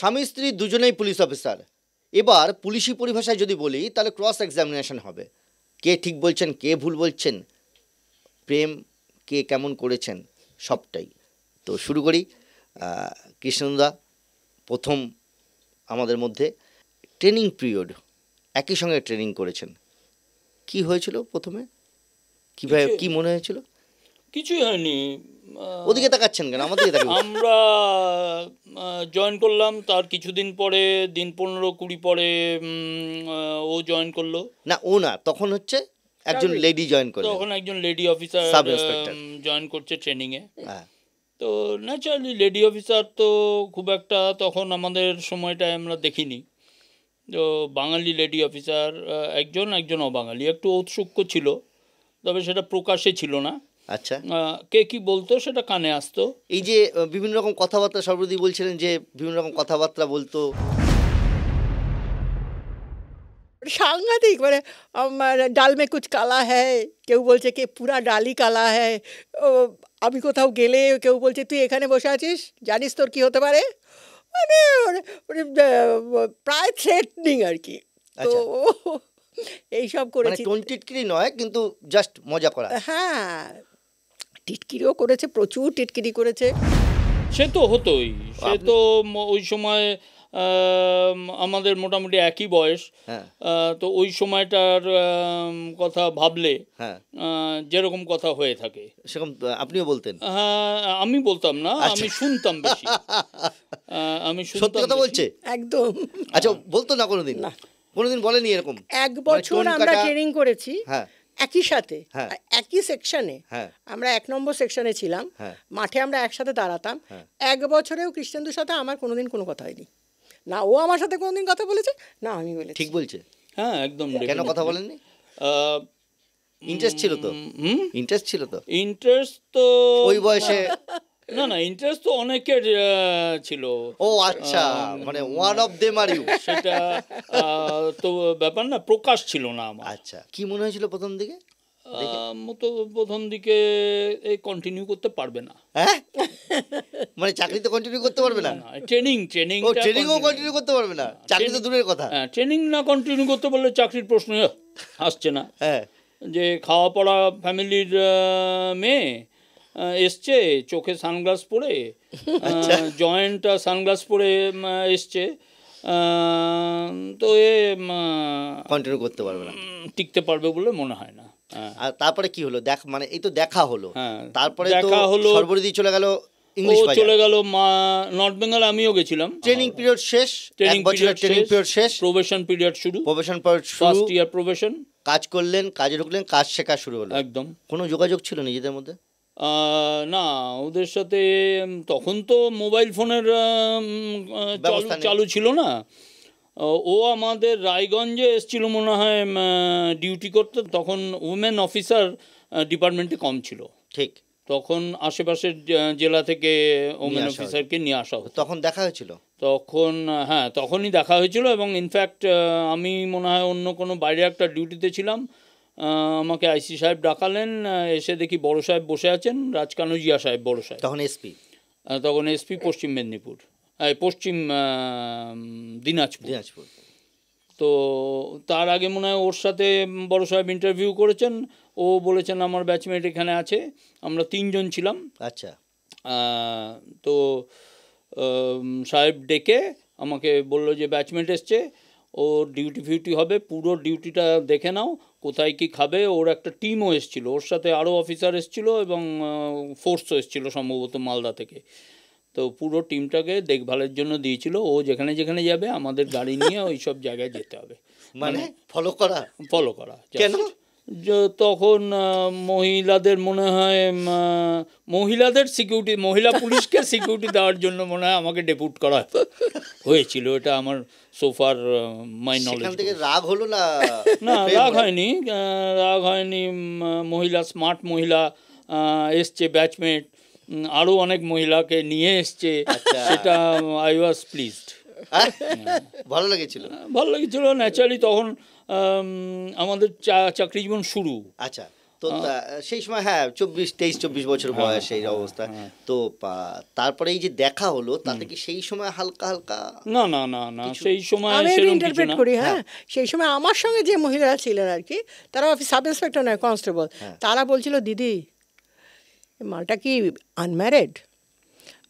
স্বামী স্ত্রী দুজনেই পুলিশ অফিসার, এবার পুলিশি পরিভাষায় যদি বলি তাহলে ক্রস এক্সামিনেশন হবে, কে ঠিক বলছেন কে ভুল বলছেন, প্রেম কে কেমন করেছেন সবটাই। তো শুরু করি। কৃষ্ণদা প্রথম আমাদের মধ্যে, ট্রেনিং পিরিয়ড একই সঙ্গে ট্রেনিং করেছেন, কি হয়েছিল প্রথমে, কীভাবে কী মনে হয়েছিল? কিছুই হয়নি। ওদিকে তাকাচ্ছেন কেন, আমাদের দিকে তাকান। আমরা জয়েন করলাম, তার কিছুদিন পরে, দিন 15-20 পরে ও জয়েন করলো। না ও না, তখন হচ্ছে একজন লেডি জয়েন করে, তখন একজন lady officer sub inspector join করছে ট্রেনিংয়ে। হ্যাঁ, তো ন্যাচারালি লেডি অফিসার তো খুব একটা তখন আমাদের সময়টায় আমরা দেখিনি। তো বাঙালি লেডি অফিসার একজন অবাঙালি, একটু ঔৎসুক্য ছিল, তবে সেটা প্রকাশ্যে ছিল না। আচ্ছা, কে কি বলতো সেটা কানে আসতো। এই যে বিভিন্ন রকম কথাবার্তা সর্বদি বলছিলেন যে বিভিন্ন রকম কথাবার্তা বলতো, সাংঘাতিক, মানে ডাল মে কুচ কালা হ্যায়, কেউ বলছে কি পুরা ডালই কালা হ্যায়। আমি কোথাও গেলে কেউ বলছে তুই এখানে বসে আছিস, জানিস তোর কি হতে পারে, মানে প্রায় থ্রেটনিং আর কি। তো এইসব করেছি, টিটকিরি নয় কিন্তু জাস্ট মজা করা। হ্যাঁ, টিটকিরিও করেছে, প্রচুর টিটকিরি করেছে। সে তো হতোই, সে তো ওই সময় আমাদের মোটামুটি একই বয়স। তো ওই সময়টার কথা ভাবলে যেরকম কথা হয়ে থাকে সেরকম আপনিও বলতেন? হ্যাঁ, আমি বলতাম না, আমি শুনতাম বেশি। আমি সত্যি কথা বলছে একদম। আচ্ছা, বলতো না কোনোদিন? কোনোদিন বলেনি এরকম? 1 বছর আমরা ট্রেনিং করেছি একই সাথে, একই সেকশনে, আমরা 1 নম্বর সেকশনে ছিলাম, মাঠে আমরা একসাথে দাঁড়াতাম। 1 বছরেও কৃষ্ণেন্দুর সাথে আমার কোনোদিন কোনো কথা হয়নি, না ও আমার সাথে কোনোদিন কথা বলেছে না আমি বলেছি। ঠিক বলছে? হ্যাঁ, একদম। কেন কথা বলেননি? ইন্টারেস্ট ছিল তো? ইন্টারেস্ট ছিল তো? ইন্টারেস্ট তো ওই বয়সে না, ইন্টারেস্ট তো অনেকের ছিল। ও আচ্ছা, মানে one of them are you, সেটা তো ব্যাপার না, প্রকাশ ছিল না আমার। আচ্ছা, কি মনে হয়েছিল প্রথম দিকে? মতো প্রথম দিকে এই কন্টিনিউ করতে পারবে না। হ্যাঁ, মানে চাকরি তো কন্টিনিউ করতে পারবে না? ট্রেনিংও কন্টিনিউ করতে পারবে না, চাকরি তো দূরের কথা। হ্যাঁ, ট্রেনিং না কন্টিনিউ করতে পারলে চাকরির প্রশ্ন আসছে না। হ্যাঁ, যে খাওয়া পড়া ফ্যামিলির মেয়ে এসছে, চোখে সানগ্লাস পরে, জয়েন্টটা সানগ্লাস পরে এসছে, তো এ কন্টিনিউ করতে পারবে না, টিকতে পারবে বলে মনে হয় না। আর তারপরে কি হলো? মানে এই তো দেখা হলো, তারপরে দেখা হলো, সর্বরিদি চলে গেল, ইংলিশ চলে গেল, নর্থ বেঙ্গল আমিও গেছিলাম। ট্রেনিং পিরিয়ড শেষ, ট্রেনিং পিরিয়ড শেষ, প্রবেশন পিরিয়ড শুরু, ফার্স্ট ইয়ার প্রবেশন। কাজ করলেন, কাজে ঢুকলেন, কাজ শেখা শুরু হলো। একদম। কোনো যোগাযোগ ছিল নিজেদের মধ্যে? না, ওদের সাথে তখন তো মোবাইল ফোনের চালু ছিল না। ও আমাদের রায়গঞ্জে এসেছিল মনে হয় ডিউটি করতে, তখন উমেন অফিসার ডিপার্টমেন্টে কম ছিল। ঠিক, তখন আশেপাশের জেলা থেকে ওমেন অফিসারকে নিয়ে আসা হতো। তখন দেখা হয়েছিল? তখন হ্যাঁ, তখনই দেখা হয়েছিল। এবং ইনফ্যাক্ট আমি মনে হয় অন্য কোনো বাইরে একটা ডিউটিতে ছিলাম, আমাকে আইসি সাহেব ডাকালেন, এসে দেখি বড় সাহেব বসে আছেন, রাজকানুজিয়া সাহেব, বড় সাহেব, তখন এসপি পশ্চিম মেদিনীপুর, পশ্চিম দিনাজপুর। তো তার আগে মনে হয় ওর সাথে বড় সাহেব ইন্টারভিউ করেছেন, ও বলেছেন আমার ব্যাচমেট এখানে আছে, আমরা 3 জন ছিলাম। আচ্ছা, তো সাহেব ডেকে আমাকে বললো যে ব্যাচমেট এসছে, ওর ডিউটি হবে, পুরো ডিউটিটা দেখে নাও, কোথায় কি খাবে। ওর একটা টিমও এসেছিলো, ওর সাথে আরও অফিসার এসেছিলো এবং ফোর্সও এসেছিলো সম্ভবত মালদা থেকে। তো পুরো টিমটাকে দেখভালের জন্য দিয়েছিল, ও যেখানে যেখানে যাবে আমাদের গাড়ি নিয়ে ওই সব জায়গায় যেতে হবে, মানে ফলো করা। কেন? তখন মহিলাদের মনে হয় মহিলাদের সিকিউরিটি, মহিলা পুলিশকে সিকিউরিটি দেওয়ার জন্য মনে হয় আমাকে ডেপুট করা হয়েছিল। এটা আমার সোফার মাই নলেজ। রাগ হলো না? না, রাগ হয়নি। মহিলা, স্মার্ট মহিলা এসছে, ব্যাচমেট আরও অনেক মহিলাকে নিয়ে এসছে, সেটা আই ওয়াজ প্লিজড। ভালো লেগেছিল। ন্যাচারালি তখন আমাদের চাকরি জীবন শুরু। আচ্ছা, তো সেই সময় হ্যাঁ 23-24 বছর বয়স এই অবস্থা। তো তারপরে এই যে দেখা হলো তাতে কি সেই সময় হালকা হালকা না না না না সেই সময় আমি সেরকম কিছু ইন্টারপ্রেট না। করি, হ্যাঁ সেই সময় আমার সঙ্গে যে মহিলারা ছিলেন আর কি, তারা সাব ইন্সপেক্টর নয়, কনস্টেবল, তারা বলছিল দিদি মালটা কি আনম্যারিড?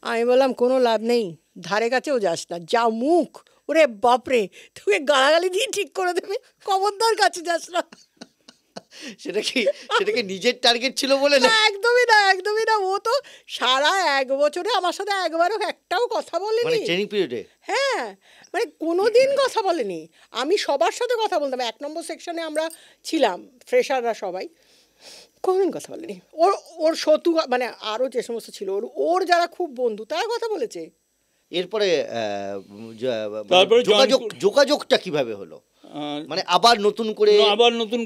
আমি বললাম কোনো লাভ নেই, ধারে কাছেও যাস না, যা মুখ, ওরে বাপরে তোকে গালাগালি দিয়ে ঠিক করে দেবে, খবরদার কাছে যাস না। সেটা কি নিজের টার্গেট ছিল বলে না? একদমই না, একদমই না। ও তো সারা 1 বছরে আমার সাথে একবারও একটাও কথা বলেনি, মানে ট্রেনিং পিরিয়ডে। হ্যাঁ মানে কোনোদিন কথা বলেনি। আমি সবার সাথে কথা বলতাম, 1 নম্বর সেকশনে আমরা ছিলাম ফ্রেশাররা সবাই, কোনোদিন কথা বলেনি। ওর শত্রু মানে আরও যে সমস্ত ছিল ওর যারা খুব বন্ধু তারা কথা বলেছে। এরপরে যোগাযোগটা কিভাবে হলো? মানে আবার নতুন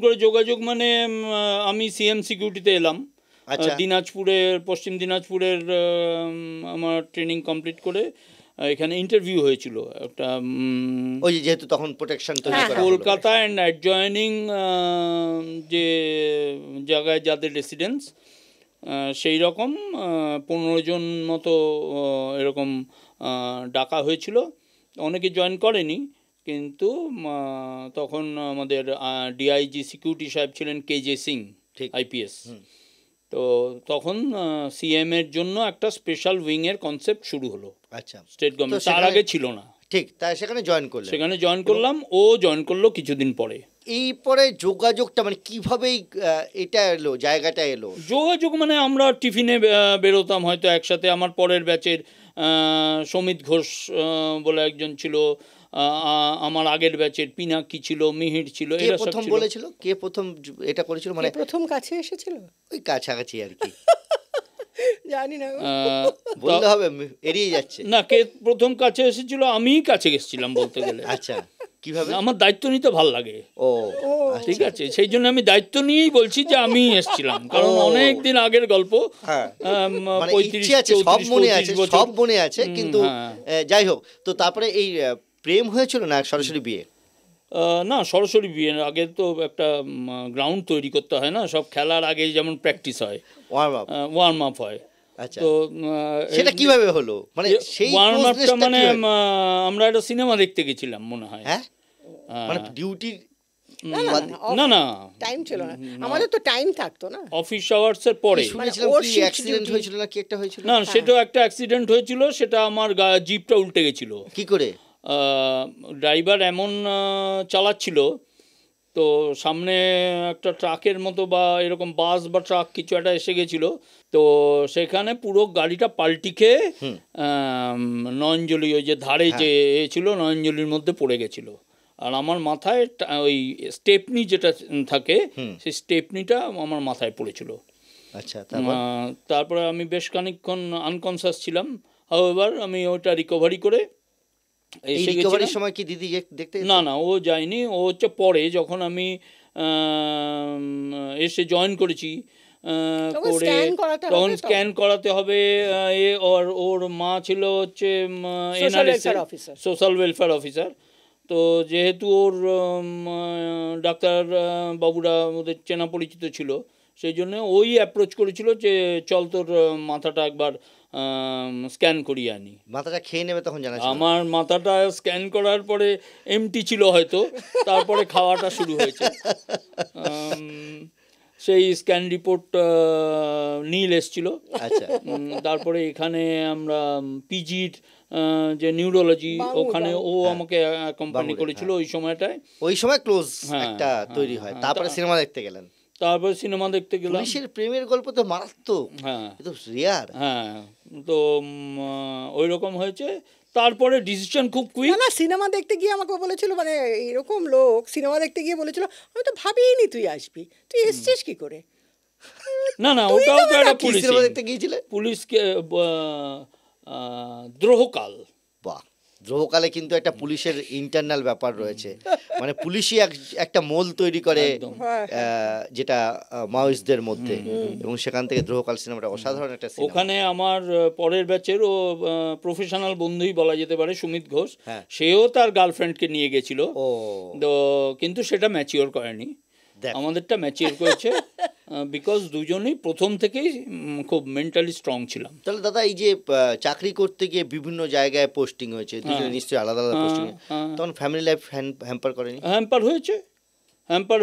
করে যোগাযোগ মানে আমি সিএম সিকিউরিটিতে এলাম দিনাজপুরের, পশ্চিম দিনাজপুরের। আমার ট্রেনিং কমপ্লিট করে এখানে ইন্টারভিউ হয়েছিল একটা, ওই যেহেতু তখন প্রোটেকশন তৈরি করা হলো কলকাতা অ্যান্ড অ্যাডজয়নিং যে জায়গায় যাদের রেসিডেন্স সেই রকম 15 জন মতো এরকম ডাকা হয়েছিল। অনেকে জয়েন করেনি, কিন্তু তখন আমাদের ডিআইজি সিকিউরিটি সাহেব ছিলেন কেজে সিং আইপিএস। তো তখন সিএম এর জন্য একটা স্পেশাল উইং এর কনসেপ্ট শুরু হলো। আচ্ছা, স্টেট গভর্নমেন্ট তার আগে ছিল না। ঠিক, তাই সেখানে জয়েন করলাম। ও জয়েন করলো কিছুদিন পরে। এই পরে যোগাযোগটা মানে কিভাবে এটা এলো, জায়গাটা এলো? যোগাযোগ মানে আমরা টিফিনে বেরোতাম হয়তো একসাথে। আমার পরের ব্যাচের সমিত ঘোষ বলে একজন ছিল, আমার আগের ব্যাচের পিনাকি ছিল, মিহির ছিল, এরা সব ছিল। বলেছিল কে প্রথম এটা করেছিল, মানে প্রথম কাছে এসেছিল ওই কাছাকাছি আর কি জানি না, বলতে হবে, এড়িয়ে যাচ্ছে না কে প্রথম কাছে এসেছিল। আমিই কাছে গেছিলাম বলতে গেলে। আচ্ছা, কিভাবে? আমার দায়িত্ব নিতে ভালো লাগে। ও ঠিক আছে, সেই জন্য আমি দায়িত্ব নিয়েই বলছি যে আমি এসেছিলাম, কারণ অনেক দিন আগের গল্প। 35-40 সব মনে আছে, কিন্তু যাই হোক। তো তারপরে এই প্রেম হয়েছিল না সরাসরি বিয়ে? না, সরাসরি বিয়ের আগে তো একটা গ্রাউন্ড তৈরি করতে হয় না, সব খেলার আগে যেমন প্র্যাকটিস হয়, ওয়ার্ম আপ হয়। আচ্ছা, তো সেটা কিভাবে হলো? মানে সেই ওয়ার্ম আপটা মানে আমরা একটা সিনেমা দেখতে গেছিলাম মনে হয়। হ্যাঁ, মানে ডিউটি না না টাইম ছিল না আমাদের, তো টাইম থাকতো না, অফিস আওয়ার্স এর পরে। শুনেছিলাম কি অ্যাক্সিডেন্ট হয়েছিল না কি একটা হয়েছিল? না, সেটাও একটা অ্যাক্সিডেন্ট হয়েছিল, সেটা আমার জিপটা উল্টে গেছিল। কি করে? ড্রাইভার এমন চালাচ্ছিল, তো সামনে একটা ট্রাকের মতো বা এরকম বাস বা ট্রাক কিছু একটা এসে গেছিলো, তো সেখানে পুরো গাড়িটা পাল্টি খেয়ে নয়নজলি ওই যে ধারে যে ছিল নয়নজলির মধ্যে পড়ে গেছিলো। আর আমার মাথায় ওই স্টেপনি যেটা থাকে সেই স্টেপনিটা আমার মাথায় পড়েছিল। আচ্ছা, তারপরে আমি বেশ খানিকক্ষণ আনকনসিয়াস ছিলাম। হাউএভার আমি ওটা রিকভারি করে সময় কি দিদি দেখতে? না না, ও যায়নি। ও হচ্ছে পরে যখন আমি এসে জয়েন করেছি, করে তখন স্ক্যান করাতে হবে। ওর মা ছিল হচ্ছে এনআরএস সোশ্যাল ওয়েলফেয়ার অফিসার। তো যেহেতু ওর ডাক্তার বাবুরা ওদের চেনা পরিচিত ছিল, সেই জন্য ওই অ্যাপ্রোচ করেছিল যে চল তোর মাথাটা একবার স্ক্যান করিয়ে আনি। মাথাটা খেয়ে নেবে তখন জানা? আমার মাথাটা স্ক্যান করার পরে এমটি ছিল হয়তো, তারপরে খাওয়াটা শুরু হয়েছে। সেই স্ক্যান রিপোর্ট নীল এসছিল। আচ্ছা, তারপরে এখানে আমরা পিজির যে নিউরোলজি, ওখানে ও আমাকে কোম্পানি করেছিল ওই সময়টায়। ওই সময় ক্লোজ একটা তৈরি হয়। তারপরে সিনেমা দেখতে গেলেন? তারপরে সিনেমা দেখতে গেলাম। পুলিশের প্রেমের গল্প তো মারাত্মক, হ্যাঁ, তো রিয়ার। হ্যাঁ, তো ওই রকম হয়েছে। তারপরে ডিসিশন খুব কুইক। না, সিনেমা দেখতে গিয়ে আমাকে বলেছিল, মানে এরকম লোক সিনেমা দেখতে গিয়ে বলেছিল, আমি তো ভাবিনি তুই আসবি, তুই এসছিস কি করে? না না, ওটাও তো একটা পুলিশ। সিনেমা দেখতে গিয়েছিলে? পুলিশকে দ্রোহকাল। বাহ, দ্রোহকালে কিন্তু একটা পুলিশের ইন্টারনাল ব্যাপার রয়েছে, মানে পুলিশই একটা মোল তৈরি করে যেটা মাওয়িস্টদের মধ্যে, এবং সেখান থেকে দ্রোহকাল সিনেমাটা অসাধারণ একটা সিনেমা। ওখানে আমার পরের ব্যাচের ও প্রফেশনাল বন্ধুই বলা যেতে পারে, সুমিত ঘোষ, সেও তার গার্লফ্রেন্ডকে নিয়ে গেছিল। তো কিন্তু সেটা ম্যাচিওর করেনি, আমাদেরটা ম্যাচিওর করেছে। বিকজ দুজনেই প্রথম থেকেই খুব মেন্টালি স্ট্রং ছিলাম। তাহলে দাদা এই যে চাকরি করতে গিয়ে বিভিন্ন জায়গায় পোস্টিং হয়েছে, দুজনে নিশ্চয়ই আলাদা আলাদা পোস্টিং, তখন ফ্যামিলি লাইফ হ্যাম্পার করেনি? হ্যাম্পার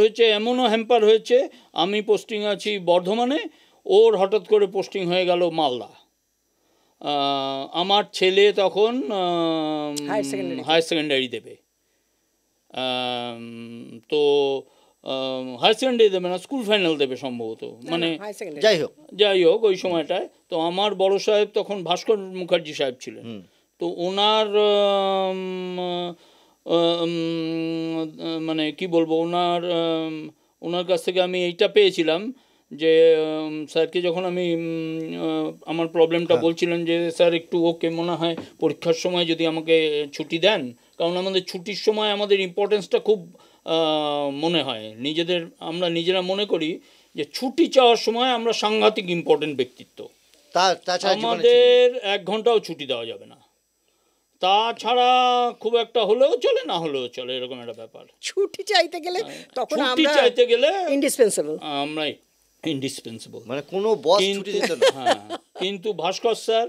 হয়েছে, এমনও হ্যাম্পার হয়েছে আমি পোস্টিং আছি বর্ধমানে, ওর হঠাৎ করে পোস্টিং হয়ে গেল মালদা। আমার ছেলে তখন হায়ার সেকেন্ডারি দেবে, তো হায়ার সেকেন্ডারি দেবে না, স্কুল ফাইনাল দেবে সম্ভবত, মানে যাই হোক ওই সময়টায়। তো আমার বড় সাহেব তখন ভাস্কর মুখার্জি সাহেব ছিলেন, তো ওনার মানে কি বলবো, ওনার কাছ থেকে আমি এইটা পেয়েছিলাম যে স্যারকে যখন আমি আমার প্রবলেমটা বলছিলেন যে স্যার একটু ওকে মনে হয় পরীক্ষার সময় যদি আমাকে ছুটি দেন, কারণ আমাদের ছুটির সময় আমাদের ইম্পর্টেন্সটা খুব মনে হয়, আমরা নিজেরা মনে করি যে ছুটি চাওয়ার সময় আমরা সাংঘাতিক ইম্পর্টেন্ট ব্যক্তিত্ব, আমাদের 1 ঘন্টাও ছুটি দেওয়া যাবে না, তাছাড়া খুব একটা হলেও চলে, না হলেও চলে, এরকম একটা ব্যাপার। ছুটি চাইতে গেলে তখন আমরা ইন্ডিসপেন্সিবল, মানে কোনো বস ছুটি দিত না। হ্যাঁ, কিন্তু ভাস্কর স্যার,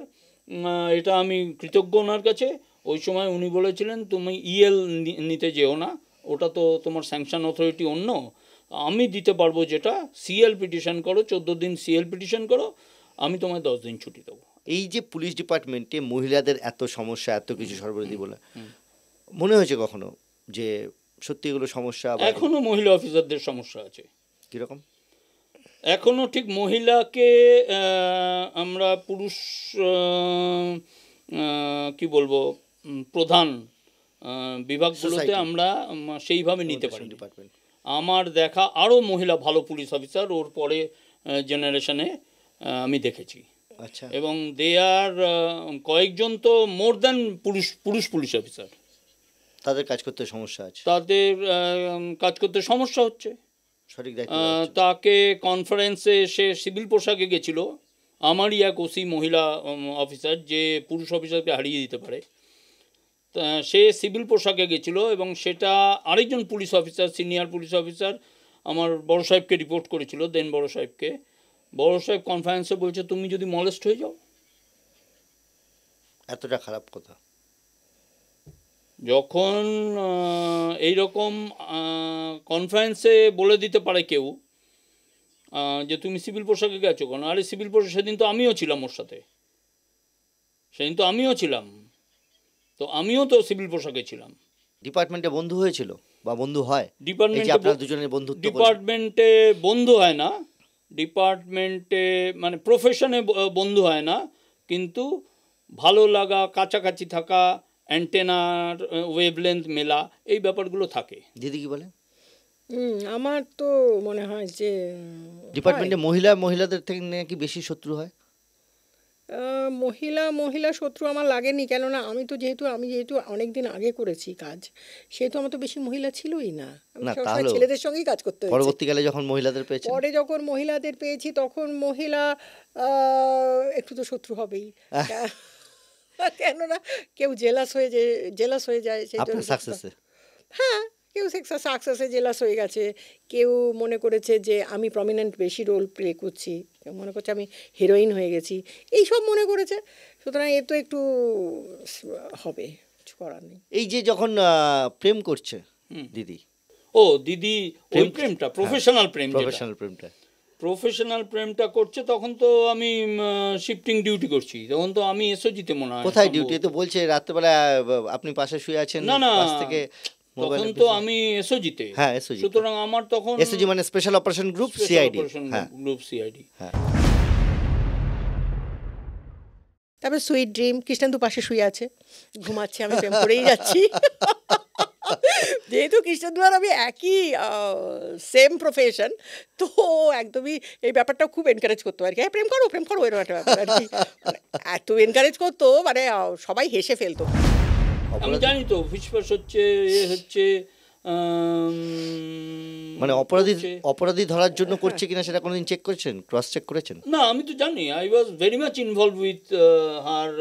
এটা আমি কৃতজ্ঞ ওনার কাছে, ওই সময় উনি বলেছিলেন তুমি ইএল নিতে যেও না, ওটা তো তোমার স্যাংশন অথরিটি অন্য, আমি দিতে পারবো, যেটা সিএল পিটিশন করো, 14 দিন সিএল পিটিশন করো, আমি তোমায় 10 দিন ছুটি দেবো। এই যে পুলিশ ডিপার্টমেন্টে মহিলাদের এত সমস্যা, এত কিছু সর্বদাই বলে, মনে হয়েছে কখনো যে সত্যি এগুলো সমস্যা? এখনো মহিলা অফিসারদের সমস্যা আছে। কীরকম? এখনো ঠিক মহিলাকে আমরা পুরুষ কি বলবো প্রধান বিভাগগুলোতে আমরা সেইভাবে নিতে পারি। আমার দেখা আরও মহিলা ভালো পুলিশ অফিসার ওর পরে জেনারেশনে আমি দেখেছি। আচ্ছা। এবং দে আর কয়েকজন তো মোর দ্যান পুরুষ পুলিশ অফিসার, তাদের কাজ করতে সমস্যা আছে, তাদের কাজ করতে সমস্যা হচ্ছে। সঠিক। তাকে কনফারেন্সে সে সিভিল পোশাকে গেছিল, আমারই এক ওসি মহিলা অফিসার যে পুরুষ অফিসারকে হারিয়ে দিতে পারে, সে সিভিল পোশাকে গেছিল এবং সেটা আরেকজন police officer, senior police officer আমার বড় সাহেবকে রিপোর্ট করেছিল, দেন বড় সাহেবকে। বড় সাহেব কনফারেন্সে বলছে তুমি যদি মলেস্ট হয়ে যাও। এতটা খারাপ কথা। যখন এইরকম কনফারেন্সে বলে দিতে পারে কেউ যে তুমি সিভিল পোশাকে গেছো কেন, আরে সিভিল পোশাক, সেদিন তো আমিও ছিলাম ওর সাথে, সেদিন তো আমিও ছিলাম, তো আমিও তো সিভিল পোশাকে ছিলাম। ডিপার্টমেন্টে বন্ধু হয়েছিল বা বন্ধু হয়? ডিপার্টমেন্টে বন্ধু হয় না, ডিপার্টমেন্টে মানে প্রফেশনে বন্ধু হয় না, কিন্তু ভালো লাগা, কাছাকাছি থাকা, অ্যান্টেনার ওয়েভলেন্থ মেলা, এই ব্যাপারগুলো থাকে। দিদি কি বলে? আমার তো মনে হয় যে ডিপার্টমেন্টে মহিলাদের থেকে নাকি বেশি শত্রু হয়। মহিলা শত্রু আমার লাগেনি, কেননা আমি যেহেতু অনেক দিন আগে করেছি কাজ, সেহেতু আমার তো বেশি মহিলা ছিলই না, আমি ছেলেদের সঙ্গেই কাজ করতে হয়েছে। পরবর্তীকালে যখন মহিলাদের পেয়েছি তখন মহিলা একটু তো শত্রু হবেই, কেননা কেউ জেলাস হয়ে যায় সেই জন্য। হ্যাঁ, কেউ সাকসেসে জেলাস হয়ে গেছে, কেউ মনে করেছে যে আমি প্রমিনেন্ট বেশি রোল প্লে করছি, কেউ মনে করছে আমি হিরোইন হয়ে গেছি, এইসব মনে করেছে। সুতরাং এ তো একটু হবে, কিছু করার নেই। এই যে যখন প্রেম করছে দিদি, দিদি ওই প্রেমটা প্রফেশনাল প্রেমটা করছে, তখন তো আমি শিফটিং ডিউটি করছি, তখন তো আমি এসওজিতে মনে হয়। কোথায় ডিউটি? তো বলছে রাত্রেবেলা আপনি পাশে শুয়ে আছেন, না থেকে তখন তো আমি এসওজিতে। হ্যাঁ, এসওজি। সুতরাং আমার তখন এসওজি মানে স্পেশাল অপারেশন গ্রুপ, সিআইডি। হ্যাঁ। তারপর সুইট ড্রিম, কৃষ্ণেন্দু পাশে শুয়ে আছে, ঘুমাচ্ছে, আমি প্রেম করেই যাচ্ছি। যেহেতু কৃষ্ণেন্দু আর আমি একই সেম প্রফেশন, তো একদমই এই ব্যাপারটা খুব এনকারেজ করতো আর কি, হ্যাঁ প্রেম করো এরকম একটা ব্যাপার আর কি, এত এনকারেজ করতো, মানে সবাই হেসে ফেলতো। আমি জানি তো ফিসফাস হচ্ছে মানে অপরাধী ধরার জন্য করছে কিনা সেটা কোনোদিন চেক করেছেন, ক্রস চেক করেছেন? না, আমি তো জানি, I was very much involve with her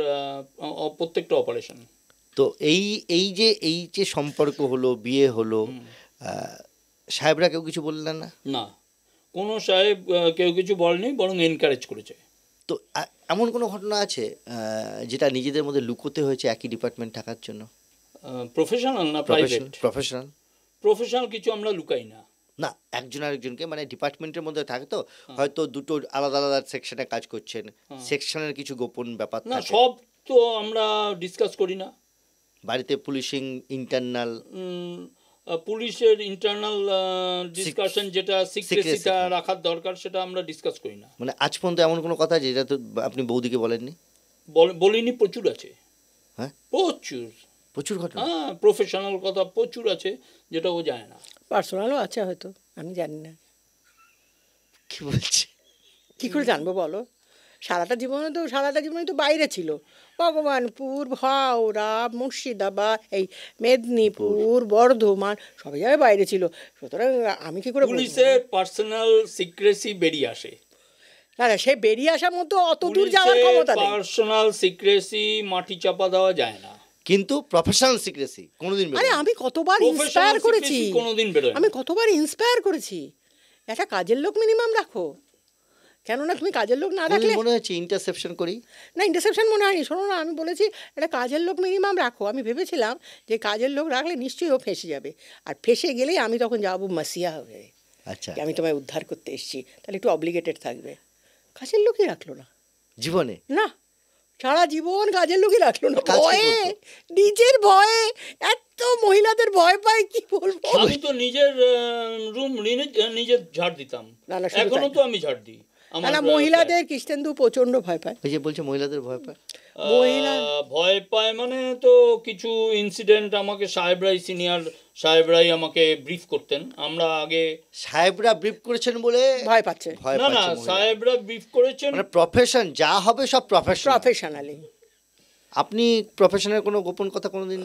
প্রত্যেকটা অপারেশন। তো এই যে সম্পর্ক হলো, বিয়ে হলো, সাহেবরা কেউ কিছু বললেন না? না, কোনো সাহেব কেউ কিছু বলেনি, বরং এনকারেজ করেছে। তো এমন কোনো ঘটনা আছে যেটা নিজেদের মধ্যে লুকোতে হয়েছে একই ডিপার্টমেন্ট থাকার জন্য? প্রফেশনাল না প্রাইভেট? প্রফেশনাল। প্রফেশনাল কিছু আমরা লুকাই না। না, একজন আরেকজনকে মানে ডিপার্টমেন্টের মধ্যে থাকে তো, হয়তো দুটো আলাদা আলাদা সেকশনে কাজ করছেন, সেকশনের কিছু গোপন ব্যাপার না, থাকে। সব তো আমরা ডিসকাস করি না। বাড়িতে পুলিশিং ইন্টারনাল, পুলিশের ইন্টারনাল ডিসকাশন যেটা সিক্রেসিটা রাখার দরকার সেটা আমরা ডিসকাস করি না। মানে আজ পর্যন্ত এমন কোনো কথা যেটা তো আপনি বৌদিকে বলেননি? বলিনি, প্রচুর আছে। হ্যাঁ, প্রচুর প্রচুর ঘটনা। হ্যাঁ, প্রফেশনাল কথা প্রচুর আছে যেটা ও জানে না। পার্সোনালও আছে হয়তো, আমি জানি না। কি বলছি, কী করে জানবো বলো? সারাটা জীবনে তো বাইরে ছিল। ভগবানপুর, হাওড়া, মুর্শিদাবাদ, এই মেদিনীপুর, বর্ধমান, সব জায়গায় বাইরে ছিল। সুতরাং আমি কি করে? পুলিশের পার্সোনাল সিক্রেসি বেরিয়ে আসে। না না, সে বেরিয়ে আসার মতো অত দূর যাওয়ার ক্ষমতা নেই। পার্সোনাল সিক্রেসি মাটি চাপা দেওয়া যায় না, কিন্তু প্রফেশনাল সিক্রেসি কোনোদিন বেরোয় না। আরে আমি কতবার ইন্সপায়ার করেছি, কোনোদিন বেরোয় না। আমি কতবার ইন্সপায়ার করেছি, একটা কাজের লোক মিনিমাম রাখো। কেননা তুমি কাজের লোক না রাখলে মনে হচ্ছে ইন্টারসেপশন করি। না, ইন্টারসেপশন মনে হয়নি। শোনো না, আমি বলেছি একটা কাজের লোক মিনিমাম রাখো। আমি ভেবেছিলাম যে কাজের লোক রাখলে নিশ্চয়ই ও ফেঁসে যাবে, আর ফেঁসে গেলেই আমি তখন যাবো মাসিয়া হয়ে। আচ্ছা, আমি তোমায় উদ্ধার করতে এসেছি, তাহলে একটু অব্লিগেটেড থাকবে। কাজের লোকই রাখলো না জীবনে, না, সারা জীবন কাজের লোকই রাখলো না। ভয়ে, নিজের ভয়ে, এত মহিলাদের ভয় পায় কি বলবো। আমি তো নিজের রুম নিজে ঝাড় দিতাম, এখনো তো আমি ঝাড় দিই। না, মহিলাদের কৃষ্ণেন্দু প্রচন্ড ভয় পায়। ওই যে বলছে মহিলাদের ভয় পায়। ভয় পায় মানে তো কিছু ইনসিডেন্ট আমাকে সাহেবরাই, সিনিয়র সাহেবরাই আমাকে ব্রিফ করতেন। আমরা আগে সাহেবরা ব্রিফ করেছেন বলে ভয় পাচ্ছে। না না, সাহেবরা ব্রিফ করেছেন, মানে প্রফেশন যা হবে সব প্রফেশনালি। আপনি প্রফেশনের কোনো গোপন কথা কোনোদিন?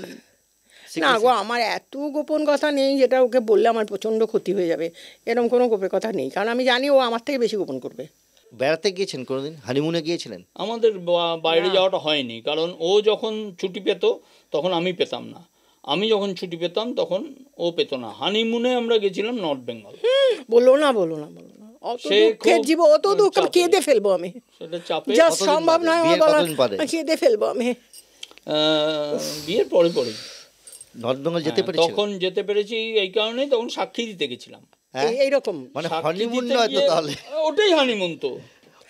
না গো, আমার এত গোপন কথা নেই যেটা ওকে বললে আমার প্রচণ্ড ক্ষতি হয়ে যাবে, এরকম কোনো গোপন কথা নেই। কারণ আমি জানি ও আমার থেকে বেশি গোপন করবে। বেড়াতে গিয়েছেন কোনোদিন? হানিমুনে গিয়েছিলেন? আমাদের বাইরে যাওয়াটা হয়নি, কারণ ও যখন ছুটি পেত তখন আমি পেতাম না, আমি যখন ছুটি পেতাম তখন ও পেত না। হানিমুনে আমরা গেছিলাম নর্থ বেঙ্গল। বলো না অত দুঃখের জীব, অত দুঃখ কেঁদে ফেলবো আমি, সেটা চাপে জাস্ট সম্ভব নয় আমার বলা, কেঁদে ফেলবো আমি। বিয়ের পরে নর্থ বেঙ্গল যেতে পেরেছি, তখন যেতে পেরেছি এই কারণেই, তখন সাক্ষী দিতে গেছিলাম। এইরকম মানে হানিমুন নয় তো তাহলে? ওটাই হানিমুন তো।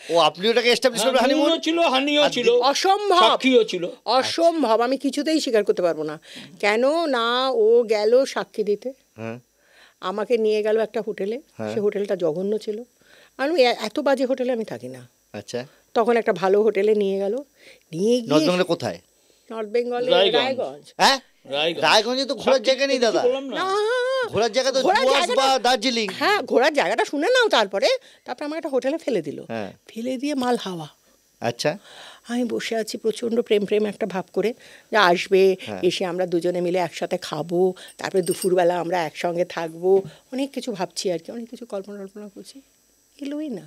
ও আপনি ওটাকে এস্টাবলিশ করবেন? হানিমুন ছিল, হানিও ছিল, অসম্ভব, সাক্ষীও ছিল, অসম্ভব। আমি কিছুতেই স্বীকার করতে পারবো না। কেন না, ও গেল সাক্ষী দিতে, আমাকে নিয়ে গেল একটা হোটেলে, সে হোটেলটা জঘন্য ছিল। আমি এত বাজে হোটেলে আমি থাকি না। আচ্ছা, তখন একটা ভালো হোটেলে নিয়ে গেল, নিয়ে গিয়ে কোথায়? নর্থ বেঙ্গলে রায়গঞ্জ। হ্যাঁ, রায়গঞ্জে তো ঘোরার জায়গা নেই দাদা। ঘোরার জায়গা তো দার্জিলিং। হ্যাঁ, ঘোরার জায়গাটা শুনে নাও। তারপরে আমার একটা হোটেলে ফেলে দিল, ফেলে দিয়ে মাল হাওয়া। আচ্ছা, আমি বসে আছি প্রচণ্ড প্রেম একটা ভাব করে, যে আসবে, এসে আমরা দুজনে মিলে একসাথে খাবো, তারপরে দুপুরবেলা আমরা একসঙ্গে থাকবো, অনেক কিছু ভাবছি আর কি, অনেক কিছু কল্পনা করছি। এলোই না।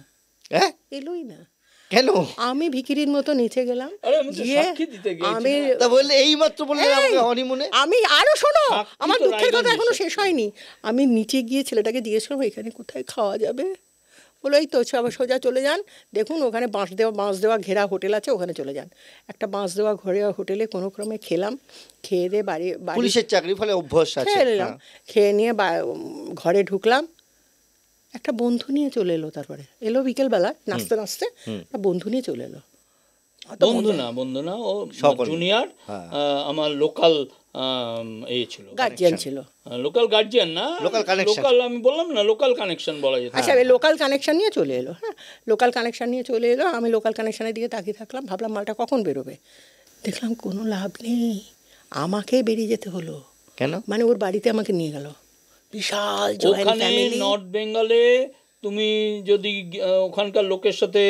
কেন? আমি ভিখিরির মতো নিচে গেলাম, গিয়ে আমি বললে এই মাত্র বললেন আমাকে হানিমুনে। আমি আরো শোনো, আমার দুঃখের কথা এখনো শেষ হয়নি। আমি নিচে গিয়ে ছেলেটাকে জিজ্ঞেস করবো এখানে কোথায় খাওয়া যাবে। বলো এই তো সোজা চলে যান, দেখুন ওখানে বাঁশ দেওয়া ঘেরা হোটেল আছে, ওখানে চলে যান। একটা বাঁশ দেওয়া ঘেরা হোটেলে কোনো ক্রমে খেলাম, খেয়ে দিয়ে বাড়ি, পুলিশের চাকরি ফলে অভ্যাস আছে, খেয়ে নিলাম। খেয়ে নিয়ে ঘরে ঢুকলাম, একটা বন্ধু নিয়ে চলে এলো। তারপরে এলো বিকেলবেলা, নাচতে একটা বন্ধু নিয়ে চলে এলো। বন্ধু না, ও জুনিয়র, আমার লোকাল ছিল, গার্জিয়ান ছিল। লোকাল গার্জিয়ান না, লোকাল আমি বললাম না, লোকাল কানেকশন বলা যেত। আচ্ছা, লোকাল কানেকশন নিয়ে চলে এলো। হ্যাঁ, লোকাল কানেকশন নিয়ে চলে এলো। আমি লোকাল কানেকশনের দিকে তাকিয়ে থাকলাম, ভাবলাম মালটা কখন বেরোবে। দেখলাম কোনো লাভ নেই, আমাকেই বেরিয়ে যেতে হলো। কেন? মানে ওর বাড়িতে আমাকে নিয়ে গেল, বিশাল জয়েন্ট ফ্যামিলি। নর্থ বেঙ্গলে তুমি যদি ওখানকার লোকের সাথে,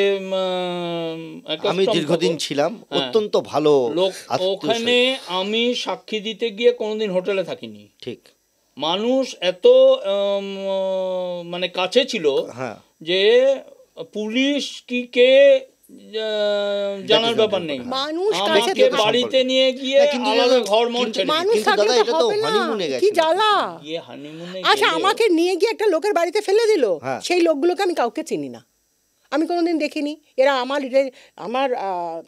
আমি দীর্ঘদিন ছিলাম, অত্যন্ত ভালো লোক। ওখানে আমি সাক্ষী দিতে গিয়ে কোনোদিন হোটেলে থাকিনি। ঠিক, মানুষ এত মানে কাছে ছিল যে পুলিশ কি কে জানার ব্যাপার নেই। মানুষ আমাকে বাড়িতে নিয়ে গিয়ে আলাদা ঘর মন ছেড়ে মানুষ থাকলে তো হবে না, কি জ্বালা। আচ্ছা আমাকে নিয়ে গিয়ে একটা লোকের বাড়িতে ফেলে দিল, সেই লোকগুলোকে আমি কাউকে চিনি না, আমি কোনোদিন দেখিনি, এরা আমার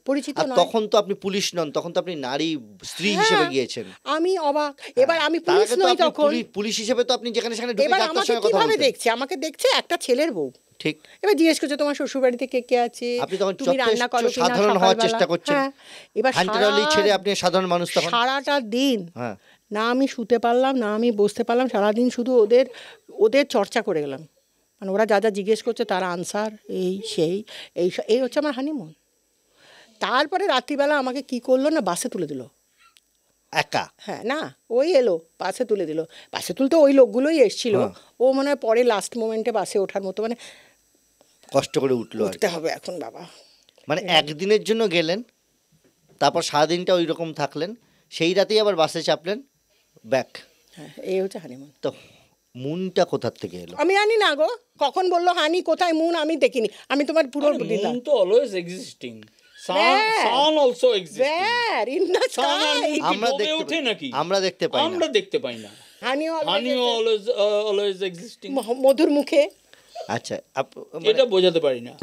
পরিচিত নয়। তখন তো আপনি পুলিশ নন, তখন তো আপনি নারী স্ত্রী হিসেবে গিয়েছেন। আমি অবাক, এবার আমি পুলিশ নই তখন, পুলিশ হিসেবে তো আপনি যেখানে সেখানে ঢুকে এবার ডাক্তার আমাকে সঙ্গে কথা কিভাবে বলতেন। দেখছে, আমাকে দেখছে একটা ছেলের বউ, ঠিক। এবার জিজ্ঞেস করছে তোমার শ্বশুর বাড়িতে কে কে আছে, আপনি তখন তুমি রান্না করো কিনা, সাধারণ হওয়ার চেষ্টা করছেন। এবার হ্যান্ডরালি ছেড়ে আপনি সাধারণ মানুষ তখন। সারাটা দিন না আমি শুতে পারলাম না আমি বসতে পারলাম, সারাদিন শুধু ওদের চর্চা করে গেলাম, মানে ওরা যা যা জিজ্ঞেস করছে তার আনসার, এই হচ্ছে আমার হানিমুন। তারপরে রাত্রিবেলা আমাকে কি করলো না, বাসে তুলে দিল একা। হ্যাঁ না ওই এলো বাসে তুলে দিল, বাসে তুলতে ওই লোকগুলোই এসছিল, ও মনে হয় পরে লাস্ট মোমেন্টে বাসে ওঠার মতো, মানে কষ্ট করে উঠতে হবে এখন বাবা। মানে একদিনের জন্য গেলেন, তারপর সারাদিনটা ওই রকম থাকলেন, সেই রাতেই আবার বাসে চাপলেন, ব্যাক। হ্যাঁ এই হচ্ছে হানিমুন। তো মুনটা কোথা থেকে এলো আমি জানি না গো, কখন বললো হানি কোথায় মুন আমি দেখিনি, আমি তোমার পুরো মুন তো always existing, sun also existing. Where? In the sky. আমরা দেখতে পাই না। Honey always existing. মধুর মুখে। আচ্ছা এটা বোঝাতে পারি না।